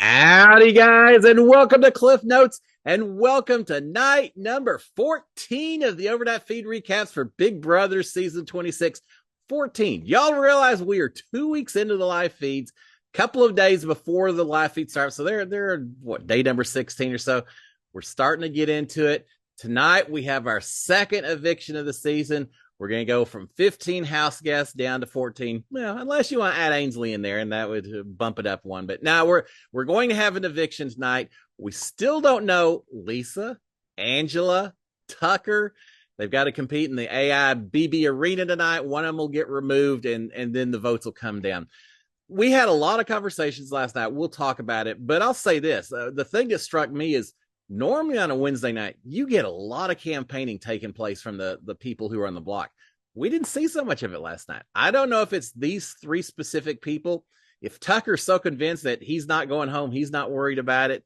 Howdy, guys, and welcome to Cliff Notes, and welcome to night number 14 of the Overnight Feed recaps for Big Brother Season 26. 14. Y'all realize we are 2 weeks into the live feeds, couple of days before the live feed starts. So they're what, day number 16 or so. We're starting to get into it. Tonight, we have our second eviction of the season. We're going to go from 15 house guests down to 14. Well, unless you want to add Ainsley in there, and that would bump it up one. But now we're going to have an eviction tonight. We still don't know Lisa, Angela, Tucker. They've got to compete in the AI BB arena tonight. One of them will get removed, and then the votes will come down. We had a lot of conversations last night. We'll talk about it. But I'll say this. The thing that struck me is normally on a Wednesday night, you get a lot of campaigning taking place from the people who are on the block. We didn't see so much of it last night. I don't know if it's these three specific people. If Tucker's so convinced that he's not going home, he's not worried about it.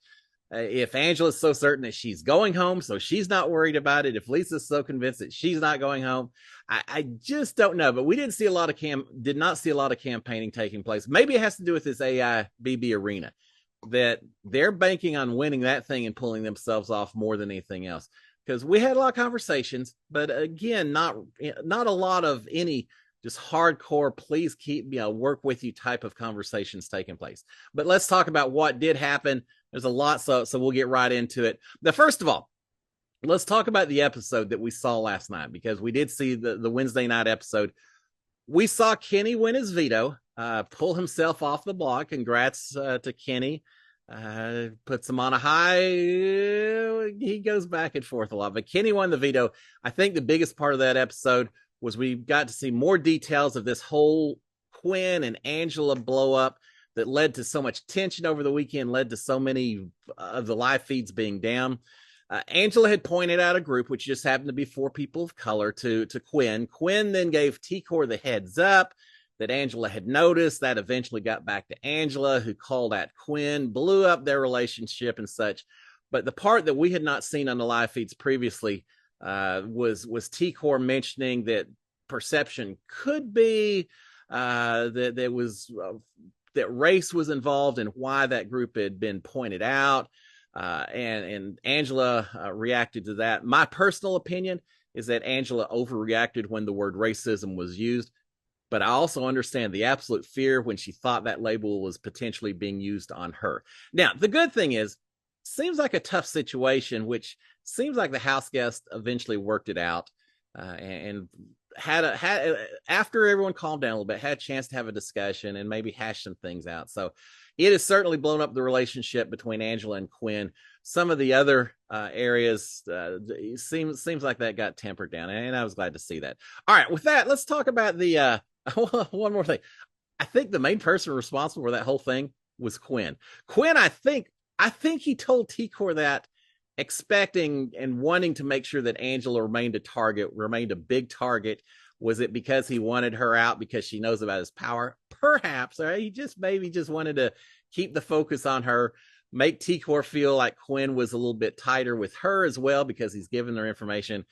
If Angela's so certain that she's going home, so she's not worried about it. If Lisa's so convinced that she's not going home, I just don't know. But we did not see a lot of campaigning taking place. Maybe it has to do with this AI BB arena, that they're banking on winning that thing and pulling themselves off more than anything else. Because we had a lot of conversations, but again, not a lot of any just hardcore, please keep, work with you type of conversations taking place. But let's talk about what did happen. There's a lot, so we'll get right into it. Now, first of all, let's talk about the episode that we saw last night, because we did see the Wednesday night episode. We saw Kenny win his veto, pull himself off the block. Congrats to Kenny. Puts him on a high. He goes back and forth a lot, but Kenny won the veto. I think the biggest part of that episode was we got to see more details of this whole Quinn and Angela blow up that led to so much tension over the weekend, led to so many of the live feeds being down. Angela had pointed out a group, which just happened to be 4 people of color, to Quinn. Quinn then gave T-Core the heads up that Angela had noticed. That eventually got back to Angela, who called out Quinn, blew up their relationship and such. But the part that we had not seen on the live feeds previously was T-Core mentioning that perception could be that race was involved and why that group had been pointed out. And Angela reacted to that. My personal opinion is that Angela overreacted when the word racism was used. But I also understand the absolute fear when she thought that label was potentially being used on her. Now, the good thing is, seems like a tough situation, which seems like the house guest eventually worked it out and had after everyone calmed down a little bit, had a chance to have a discussion and maybe hash some things out. So it has certainly blown up the relationship between Angela and Quinn. Some of the other areas seems like that got tempered down, and I was glad to see that. All right, with that, let's talk about the one more thing. I think the main person responsible for that whole thing was Quinn. Quinn, I think he told T-Core that, expecting and wanting to make sure that Angela remained a big target. Was it because he wanted her out because she knows about his power? Perhaps, or he just wanted to keep the focus on her, make T-Core feel like Quinn was a little bit tighter with her as well because he's given her information.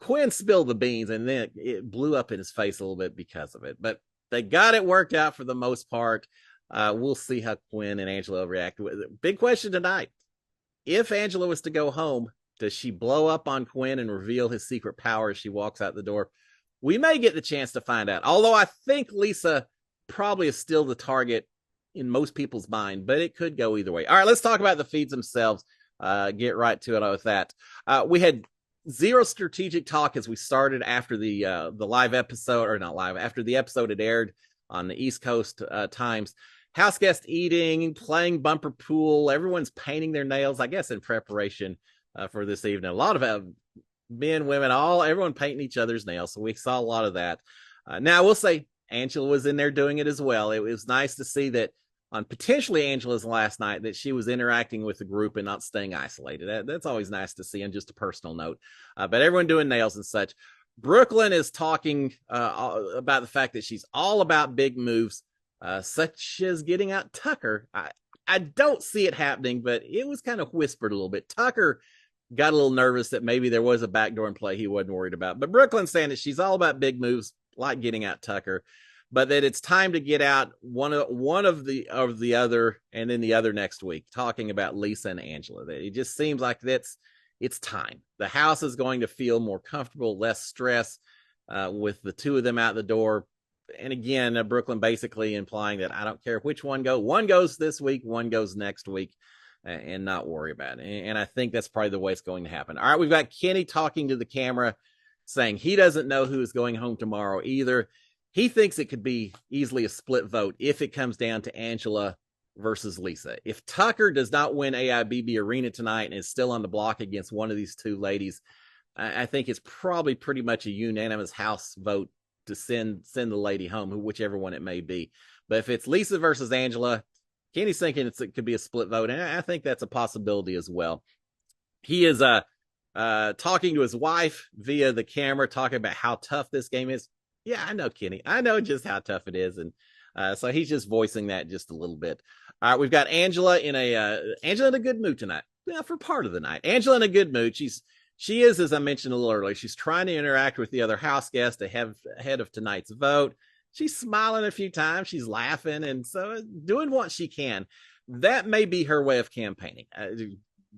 Quinn spilled the beans, and then it blew up in his face a little bit because of it. But they got it worked out for the most part. We'll see how Quinn and Angela react. Big question tonight. If Angela was to go home, does she blow up on Quinn and reveal his secret power as she walks out the door? We may get the chance to find out. Although I think Lisa probably is still the target in most people's mind, but it could go either way. All right, let's talk about the feeds themselves. Get right to it with that. We had zero strategic talk as we started after the live episode, or not live, after the episode had aired on the East Coast times. House guest eating, playing bumper pool. Everyone's painting their nails, I guess, in preparation for this evening. A lot of men, women, everyone painting each other's nails. So we saw a lot of that. Now, I will say Angela was in there doing it as well. It was nice to see that on potentially Angela's last night that she was interacting with the group and not staying isolated. That's always nice to see on just a personal note. But everyone doing nails and such. Brooklyn is talking about the fact that she's all about big moves, such as getting out Tucker. I don't see it happening, but it was kind of whispered a little bit. Tucker got a little nervous that maybe there was a backdoor in play he wasn't worried about. But Brooklyn's saying that she's all about big moves, like getting out Tucker. but that it's time to get out one of the other, and then the other next week, talking about Lisa and Angela. That it just seems like it's time. The house is going to feel more comfortable, less stress, with the two of them out the door. And again, Brooklyn basically implying that I don't care which one goes. One goes this week, one goes next week, and not worry about it. And I think that's probably the way it's going to happen. All right, we've got Kenny talking to the camera, saying he doesn't know who is going home tomorrow either. He thinks it could be easily a split vote if it comes down to Angela versus Lisa. If Tucker does not win AIBB Arena tonight and is still on the block against one of these two ladies, I think it's probably pretty much a unanimous house vote to send the lady home, whichever one it may be. But if it's Lisa versus Angela, Kenny's thinking it could be a split vote, and I think that's a possibility as well. He is talking to his wife via the camera, talking about how tough this game is. Yeah, I know, Kenny. I know just how tough it is, and so he's just voicing that just a little bit. All right, we've got Angela in a good mood tonight. Yeah, for part of the night. Angela in a good mood. She is, as I mentioned a little earlier, she's trying to interact with the other house guests ahead of tonight's vote. She's smiling a few times. She's laughing, and so doing what she can. That may be her way of campaigning.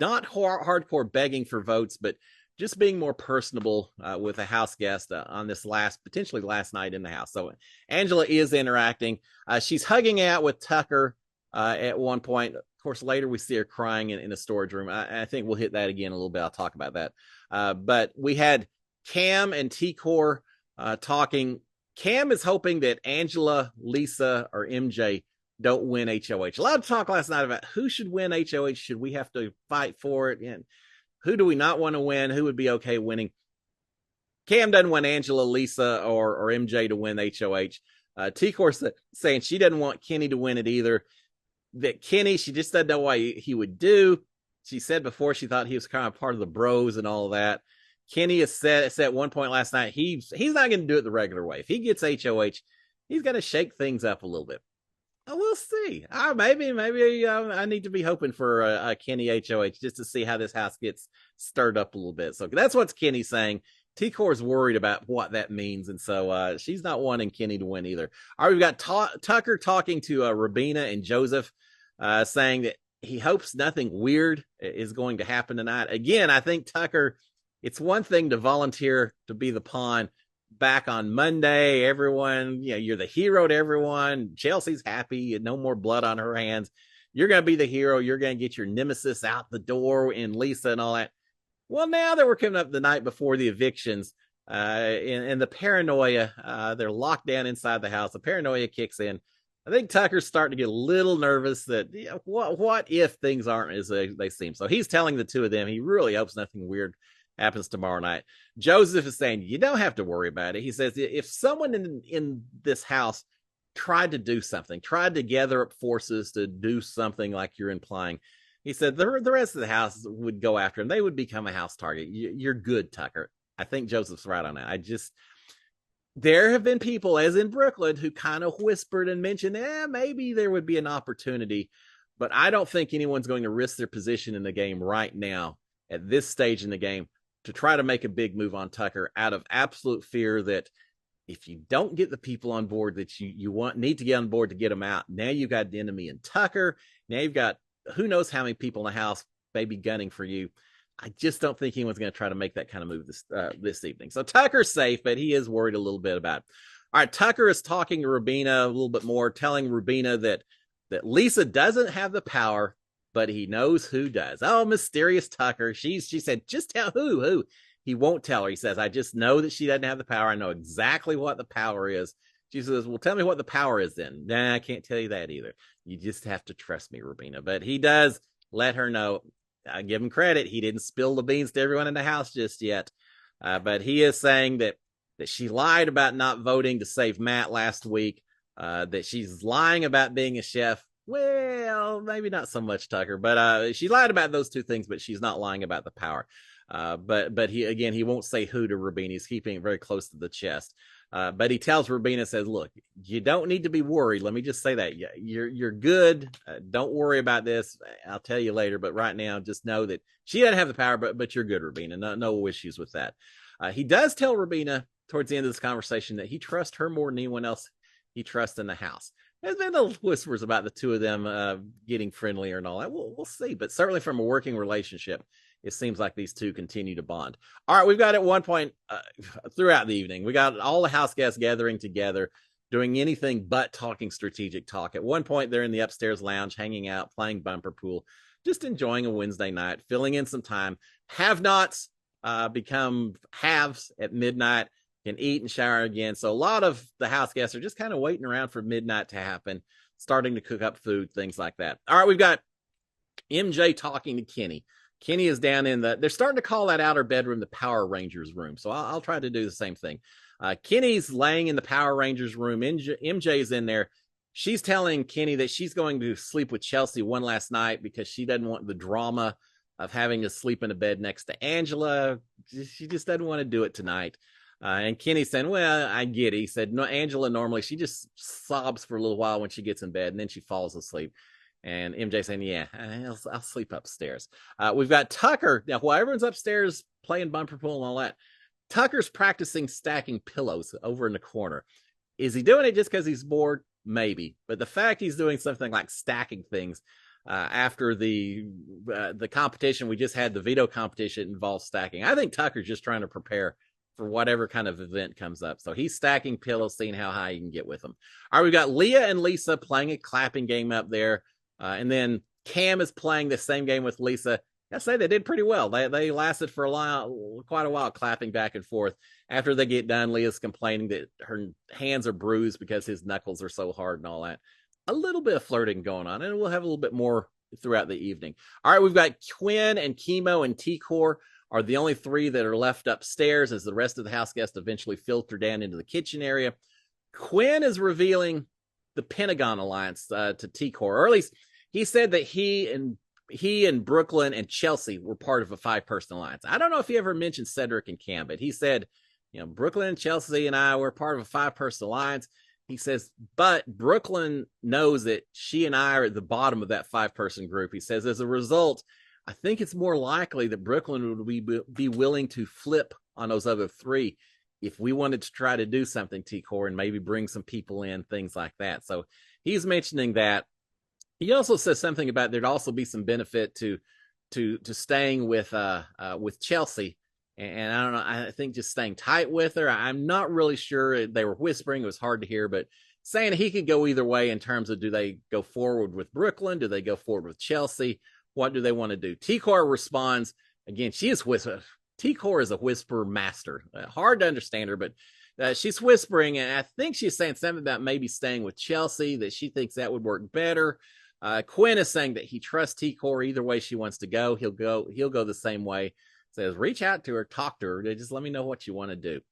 Not hardcore begging for votes, but just being more personable with a house guest on this potentially last night in the house. So Angela is interacting. She's hugging out with Tucker at one point. Of course, later we see her crying in a storage room. I think we'll hit that again a little bit. I'll talk about that. But we had Cam and T-Core talking. Cam is hoping that Angela, Lisa, or MJ don't win HOH. A lot of talk last night about who should win HOH. Should we have to fight for it? And who do we not want to win? Who would be okay winning? Cam doesn't want Angela, Lisa, or MJ to win HOH. T-Core saying she doesn't want Kenny to win it either. That Kenny, she just doesn't know why he would do. She said before she thought he was kind of part of the bros and all of that. Kenny has said at one point last night he's not going to do it the regular way. If he gets HOH, he's going to shake things up a little bit. We'll see. Maybe I need to be hoping for a Kenny HOH just to see how this house gets stirred up a little bit. So that's what Kenny's saying. T-Core's worried about what that means, and so she's not wanting Kenny to win either. All right, we've got Tucker talking to Rabina and Joseph, saying that he hopes nothing weird is going to happen tonight. Again, I think Tucker, it's one thing to volunteer to be the pawn back on Monday. Everyone, you're the hero to everyone. Chelsea's happy, no more blood on her hands. You're going to be the hero. You're going to get your nemesis out the door in Lisa and all that. Well, now that we're coming up the night before the evictions, and the paranoia, they're locked down inside the house. The paranoia kicks in. I think Tucker's starting to get a little nervous that what if things aren't as they seem. So he's telling the two of them he really hopes nothing weird happens tomorrow night. Joseph is saying you don't have to worry about it. He says if someone in this house tried to do something, tried to gather up forces to do something like you're implying, he said the rest of the house would go after him. They would become a house target. You're good, Tucker. I think Joseph's right on that. There have been people, as in Brooklyn, who kind of whispered and mentioned, maybe there would be an opportunity, but I don't think anyone's going to risk their position in the game right now at this stage in the game to try to make a big move on Tucker out of absolute fear that if you don't get the people on board that you need to get on board to get them out, now you've got the enemy in Tucker. Now you've got who knows how many people in the house maybe gunning for you. I just don't think anyone's going to try to make that kind of move this evening. So Tucker's safe, but he is worried a little bit about it. All right, Tucker is talking to Rubina a little bit more, telling Rubina that Lisa doesn't have the power, but he knows who does. Oh, mysterious Tucker. She said, just tell who. He won't tell her. He says, I just know that she doesn't have the power. I know exactly what the power is. She says, well, tell me what the power is then. Nah, I can't tell you that either. You just have to trust me, Rubina. But he does let her know. I give him credit. He didn't spill the beans to everyone in the house just yet. But he is saying that she lied about not voting to save Matt last week, that she's lying about being a chef. Well, maybe not so much, Tucker, but she lied about those two things, but she's not lying about the power. But he won't say who to Rubina. He's keeping it very close to the chest. But he tells Rubina, says, look, you don't need to be worried. Let me just say that you're good. Don't worry about this. I'll tell you later. But right now, just know that she doesn't have the power, but you're good, Rubina. No issues with that. He does tell Rubina towards the end of this conversation that he trusts her more than anyone else he trusts in the house. There's been little whispers about the two of them getting friendlier and all that. We'll see. But certainly from a working relationship, it seems like these two continue to bond. All right, we've got at one point throughout the evening, we got all the house guests gathering together, doing anything but talking strategic talk. At one point, they're in the upstairs lounge, hanging out, playing bumper pool, just enjoying a Wednesday night, filling in some time. Have-nots become haves at midnight, can eat and shower again. So a lot of the house guests are just kind of waiting around for midnight to happen, starting to cook up food, things like that. All right, we've got MJ talking to Kenny. Kenny is down in they're starting to call that outer bedroom the Power Rangers room. So I'll try to do the same thing. Kenny's laying in the Power Rangers room. MJ is in there. She's telling Kenny that she's going to sleep with Chelsea one last night because she doesn't want the drama of having to sleep in a bed next to Angela. She just doesn't want to do it tonight. And Kenny's saying, well, I get it. He said, no, Angela normally, she just sobs for a little while when she gets in bed and then she falls asleep. And MJ saying, yeah, I'll sleep upstairs. We've got Tucker. Now, while everyone's upstairs playing bumper pool and all that, Tucker's practicing stacking pillows over in the corner. Is he doing it just because he's bored? Maybe. But the fact he's doing something like stacking things after the competition we just had, the veto competition involves stacking. I think Tucker's just trying to prepare for whatever kind of event comes up. So he's stacking pillows, seeing how high he can get with them. All right, we've got Leah and Lisa playing a clapping game up there. And then Cam is playing the same game with Lisa. I say they did pretty well. They lasted for quite a while, clapping back and forth. After they get done, Leah's complaining that her hands are bruised because his knuckles are so hard and all that. A little bit of flirting going on, and we'll have a little bit more throughout the evening. All right, we've got Quinn and Chemo and T-Core are the only three that are left upstairs as the rest of the house guests eventually filter down into the kitchen area. Quinn is revealing the Pentagon Alliance to T-Core, or at least he said that he and Brooklyn and Chelsea were part of a 5-person alliance. I don't know if he ever mentioned Cedric and Cam, but he said, Brooklyn and Chelsea and I were part of a 5-person alliance. He says, but Brooklyn knows that she and I are at the bottom of that 5-person group. He says, as a result, I think it's more likely that Brooklyn would be willing to flip on those other 3 if we wanted to try to do something, T-Core, and maybe bring some people in, things like that. So he's mentioning that. He also says something about there'd also be some benefit to staying with Chelsea. And I don't know, I think just staying tight with her. I'm not really sure. They were whispering. It was hard to hear, but saying he could go either way in terms of, do they go forward with Brooklyn? Do they go forward with Chelsea? What do they want to do? T-Core responds, again, she is whispering. T-Core is a whisper master. Hard to understand her, but she's whispering, and I think she's saying something about maybe staying with Chelsea, that she thinks that would work better. Quinn is saying that he trusts T-Core either way she wants to go. He'll go the same way. Says, reach out to her, talk to her. Just let me know what you want to do.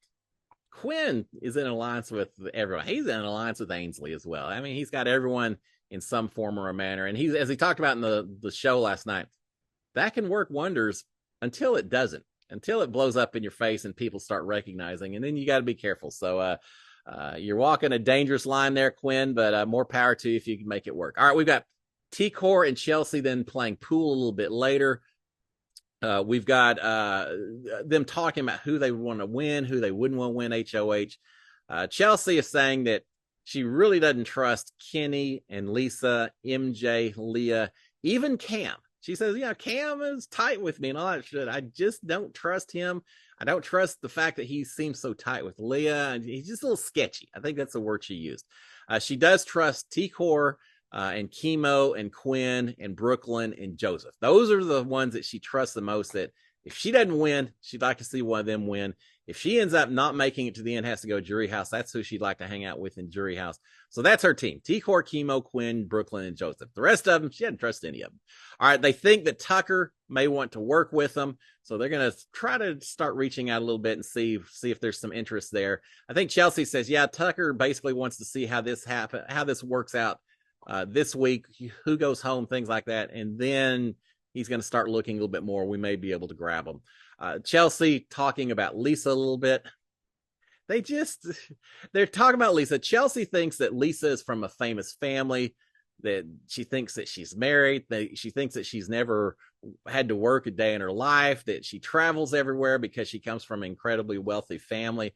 Quinn is in alliance with everyone. He's in alliance with Ainsley as well. I mean, he's got everyone in some form or a manner. And as he talked about in the show last night, that can work wonders until it doesn't, until it blows up in your face and people start recognizing. And then you got to be careful. So you're walking a dangerous line there, Quinn, but more power to you if you can make it work. All right, we've got T-Core and Chelsea then playing pool a little bit later. We've got them talking about who they want to win, who they wouldn't want to win HOH. Chelsea is saying that she really doesn't trust Kenny and Lisa, MJ, Leah, even Cam. She says, Cam is tight with me and all that shit. I just don't trust him. I don't trust the fact that he seems so tight with Leah. And he's just a little sketchy. I think that's the word she used. She does trust T-Core and Chemo and Quinn and Brooklyn and Joseph. Those are the ones that she trusts the most, that if she doesn't win, she'd like to see one of them win. If she ends up not making it to the end, has to go to jury house, that's who she'd like to hang out with in jury house. So that's her team: T-Core, Chemo, Quinn, Brooklyn, and Joseph. The rest of them, she doesn't trust any of them. All right, they think that Tucker may want to work with them, so they're going to try to start reaching out a little bit and see if there's some interest there. I think Chelsea says, Tucker basically wants to see how this works out this week, who goes home, things like that, and then he's going to start looking a little bit more. We may be able to grab him. Chelsea talking about Lisa a little bit. They're talking about Lisa. Chelsea thinks that Lisa is from a famous family, that she thinks that she's married, that she thinks that she's never had to work a day in her life, that she travels everywhere because she comes from an incredibly wealthy family.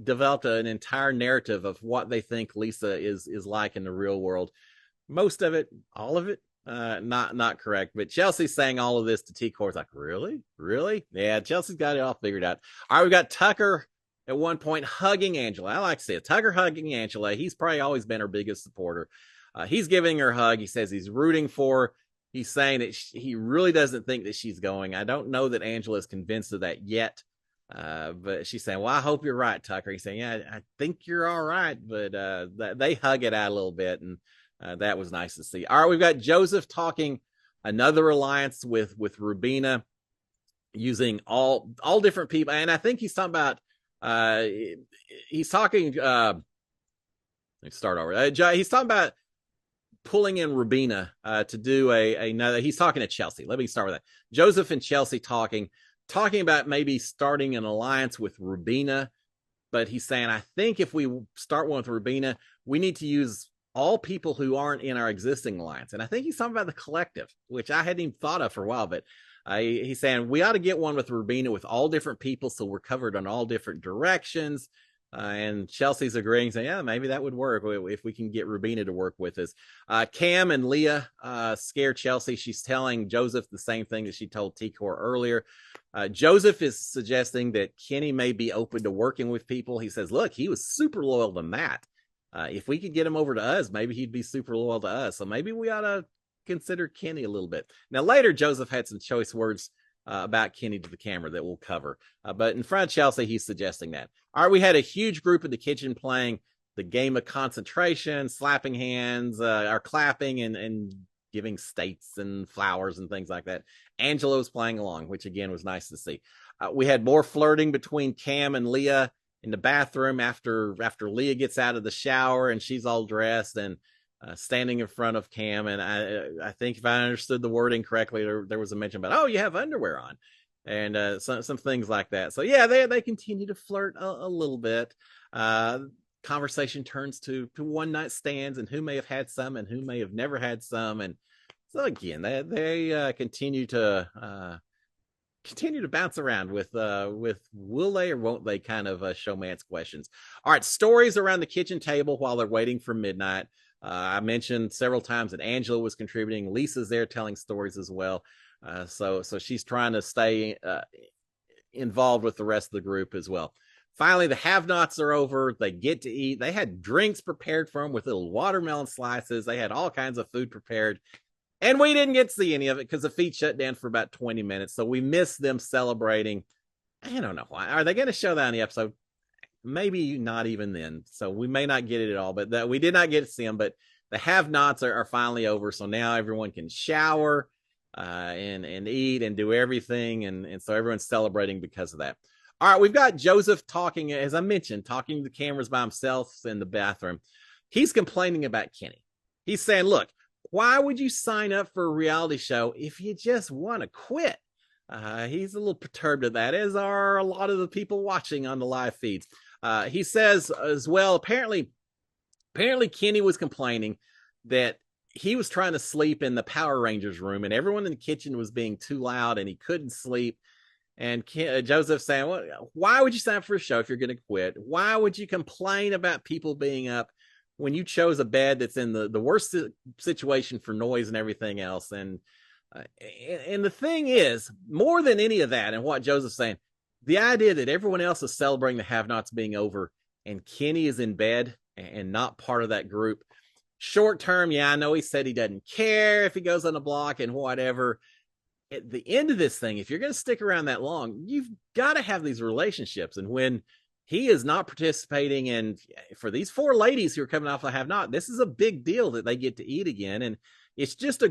developed an entire narrative of what they think Lisa is like in the real world. Most of it, all of it, not correct. But Chelsea's saying all of this to T Core's like, really? Yeah, Chelsea's got it all figured out. All right, we got Tucker at one point hugging Angela. I like to see it. Tucker hugging Angela. He's probably always been her biggest supporter. He's giving her a hug. He says he's rooting for her. He's saying that he really doesn't think that she's going. I don't know that Angela is convinced of that yet. But she's saying, well, I hope you're right, Tucker. He's saying, yeah, I think you're all right. But they hug it out a little bit. And that was nice to see. All right, we've got Joseph talking another alliance with Rubina, using all different people. And I think he's talking about, he's talking, let's start over. He's talking about pulling in Rubina to do another. He's talking to Chelsea. Let me start with that. Joseph and Chelsea talking about maybe starting an alliance with Rubina. But he's saying, I think if we start one with Rubina, we need to use all people who aren't in our existing alliance. And I think he's talking about the collective, which I hadn't even thought of for a while. But he's saying we ought to get one with Rubina with all different people, so we're covered on all different directions. And Chelsea's agreeing, saying, yeah, maybe that would work if we can get Rubina to work with us. Cam and Leah scare Chelsea. She's telling Joseph the same thing that she told T-Core earlier. Joseph is suggesting that Kenny may be open to working with people. He says, look, he was super loyal to Matt. If we could get him over to us, maybe he'd be super loyal to us. So maybe we ought to consider Kenny a little bit. Now, later, Joseph had some choice words about Kenny to the camera that we'll cover. But in front of Chelsea, he's suggesting that. All right, we had a huge group in the kitchen playing the game of concentration, slapping hands, or clapping and giving states and flowers and things like that. Angela was playing along, which again was nice to see. We had more flirting between Cam and Leah in the bathroom after Leah gets out of the shower and she's all dressed and standing in front of Cam. And I think if I understood the wording correctly, there was a mention about, oh, you have underwear on, and some things like that. So yeah, they continue to flirt a little bit. Conversation turns to one night stands and who may have had some and who may have never had some. And so again, they continue to bounce around with will they or won't they kind of showmance questions. All right, stories around the kitchen table while they're waiting for midnight. I mentioned several times that Angela was contributing. Lisa's there telling stories as well. So she's trying to stay involved with the rest of the group as well. Finally, the have-nots are over. They get to eat. They had drinks prepared for them with little watermelon slices. They had all kinds of food prepared. And we didn't get to see any of it because the feed shut down for about 20 minutes. So we missed them celebrating. I don't know why. Are they going to show that in the episode? Maybe not even then. So we may not get it at all. But we did not get to see them. But the have-nots are finally over. So now everyone can shower and eat and do everything. And so everyone's celebrating because of that. All right, we've got Joseph talking, as I mentioned, talking to the cameras by himself in the bathroom. He's complaining about Kenny. He's saying, look, why would you sign up for a reality show if you just want to quit? He's a little perturbed at that, as are a lot of the people watching on the live feeds. He says as well, apparently Kenny was complaining that he was trying to sleep in the Power Rangers room and everyone in the kitchen was being too loud and he couldn't sleep. And Joseph saying, well, why would you sign up for a show if you're going to quit? Why would you complain about people being up when you chose a bed that's in the worst situation for noise and everything else? And the thing is, more than any of that and what Joseph's saying, the idea that everyone else is celebrating the have-nots being over and Kenny is in bed and not part of that group. Short term, yeah, I know he said he doesn't care if he goes on the block and whatever. At the end of this thing, if you're going to stick around that long, you've got to have these relationships. And when he is not participating in, for these four ladies who are coming off the have not, this is a big deal that they get to eat again. And it's just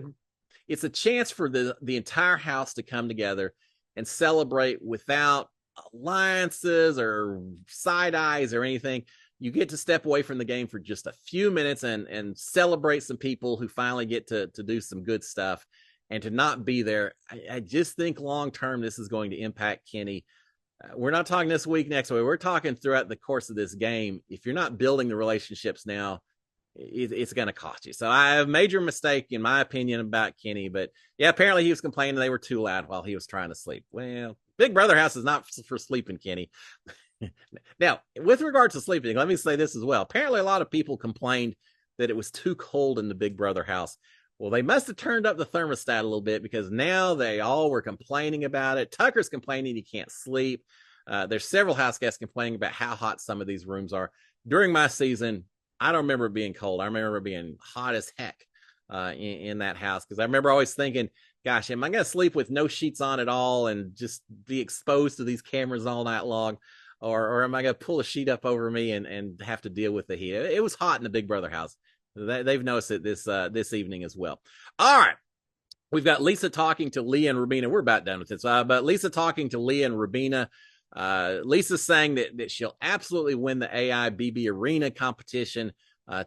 it's a chance for the entire house to come together and celebrate without alliances or side eyes or anything. You get to step away from the game for just a few minutes and celebrate some people who finally get to do some good stuff. And to not be there, I just think long-term, this is going to impact Kenny. We're not talking this week, next week. We're talking throughout the course of this game. If you're not building the relationships now, it's going to cost you. So I have a major mistake, in my opinion, about Kenny. But yeah, apparently he was complaining they were too loud while he was trying to sleep. Well, Big Brother house is not for sleeping, Kenny. Now, with regard to sleeping, let me say this as well. Apparently, a lot of people complained that it was too cold in the Big Brother house. Well, they must have turned up the thermostat a little bit because now they all were complaining about it. Tucker's complaining he can't sleep. There's several house guests complaining about how hot some of these rooms are. During my season, I don't remember it being cold. I remember it being hot as heck in that house because I remember always thinking, gosh, am I going to sleep with no sheets on at all and just be exposed to these cameras all night long? Or am I going to pull a sheet up over me and have to deal with the heat? It was hot in the Big Brother house. They've noticed it this evening as well. All right. We've got Lisa talking to Leah and Rubina. We're about done with this. But Lisa talking to Leah and Rubina. Lisa's saying that she'll absolutely win the AI BB Arena competition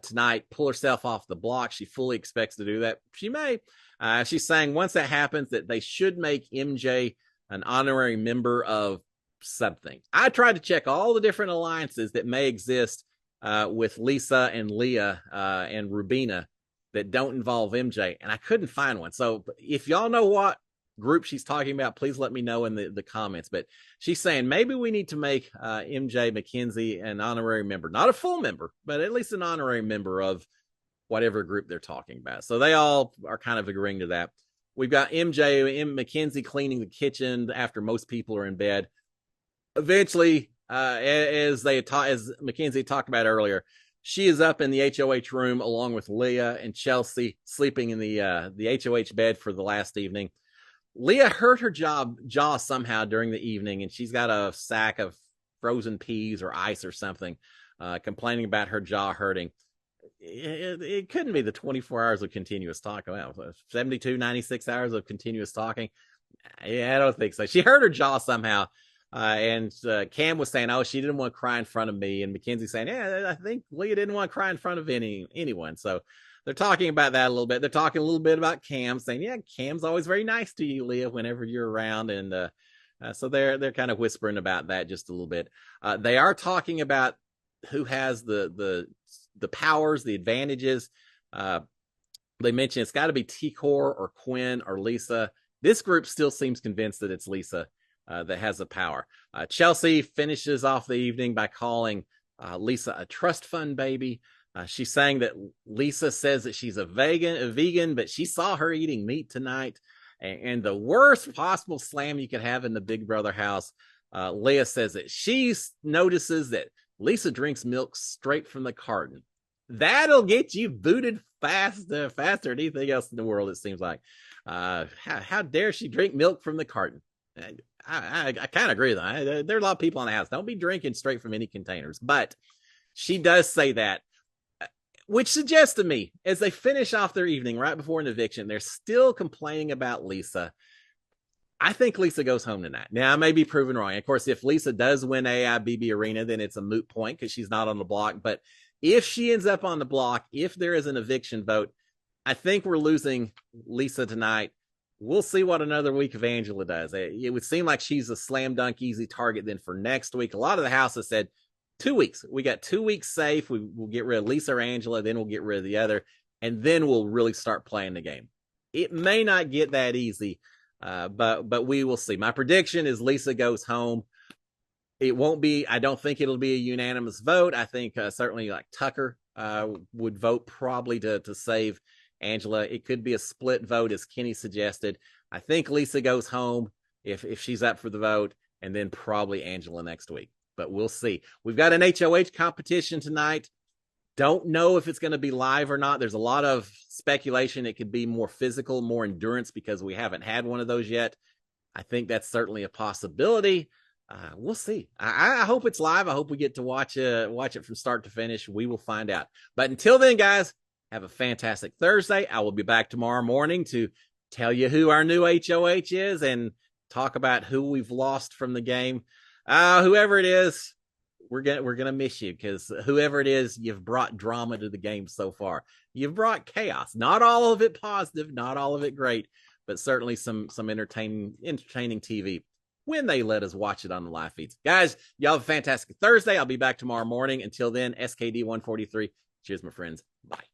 tonight, pull herself off the block. She fully expects to do that. She may. She's saying once that happens that they should make MJ an honorary member of something. I tried to check all the different alliances that may exist with Lisa and Leah and Rubina that don't involve MJ, and I couldn't find one. So if y'all know what group she's talking about, please let me know in the comments. But she's saying maybe we need to make MJ McKenzie an honorary member, not a full member, but at least an honorary member of whatever group they're talking about. So they all are kind of agreeing to that. We've got MJ McKenzie cleaning the kitchen after most people are in bed. Eventually, as Mackenzie talked about earlier, she is up in the HOH room along with Leah and Chelsea, sleeping in the HOH bed for the last evening. Leah hurt her jaw somehow during the evening, and she's got a sack of frozen peas or ice or something, complaining about her jaw hurting. It couldn't be the 24 hours of continuous talking. Well, 72, 96 hours of continuous talking. Yeah, I don't think so. She hurt her jaw somehow. And Cam was saying, oh, she didn't want to cry in front of me. And Mackenzie saying, yeah, I think Leah didn't want to cry in front of anyone. So they're talking about that a little bit. They're talking a little bit about Cam, saying, yeah, Cam's always very nice to you, Leah, whenever you're around. And so they're kind of whispering about that just a little bit. They are talking about who has the powers, the advantages. They mentioned it's got to be T-Core or Quinn or Lisa. This group still seems convinced that it's Lisa that has the power. Chelsea finishes off the evening by calling Lisa a trust fund baby. She's saying that Lisa says that she's a vegan, but she saw her eating meat tonight. And the worst possible slam you could have in the Big Brother house, Leah says that she notices that Lisa drinks milk straight from the carton. That'll get you booted faster than anything else in the world, it seems like. How dare she drink milk from the carton? I kind of agree with that. There are a lot of people in the house. Don't be drinking straight from any containers. But she does say that, which suggests to me, as they finish off their evening right before an eviction, they're still complaining about Lisa. I think Lisa goes home tonight. Now, I may be proven wrong. Of course, if Lisa does win AIBB Arena, then it's a moot point because she's not on the block. But if she ends up on the block, if there is an eviction vote, I think we're losing Lisa tonight. We'll see what another week of Angela does. It would seem like she's a slam dunk easy target then for next week. A lot of the house has said 2 weeks. We got 2 weeks safe. We'll get rid of Lisa or Angela, then we'll get rid of the other, and then we'll really start playing the game. It may not get that easy, but we will see. My prediction is Lisa goes home. It won't be, I don't think it'll be a unanimous vote. I think certainly like Tucker would vote probably to save Angela. It could be a split vote, as Kenny suggested. I think Lisa goes home if she's up for the vote, and then probably Angela next week. But we'll see. We've got an HOH competition tonight. Don't know if it's going to be live or not. There's a lot of speculation. It could be more physical, more endurance, because we haven't had one of those yet. I think that's certainly a possibility. We'll see. I hope it's live. I hope we get to watch it from start to finish. We will find out. But until then, guys, have a fantastic Thursday. I will be back tomorrow morning to tell you who our new HOH is and talk about who we've lost from the game. Whoever it is, we're gonna miss you, because whoever it is, you've brought drama to the game so far. You've brought chaos. Not all of it positive, not all of it great, but certainly some entertaining TV when they let us watch it on the live feeds. Guys, y'all have a fantastic Thursday. I'll be back tomorrow morning. Until then, SKD 143. Cheers, my friends. Bye.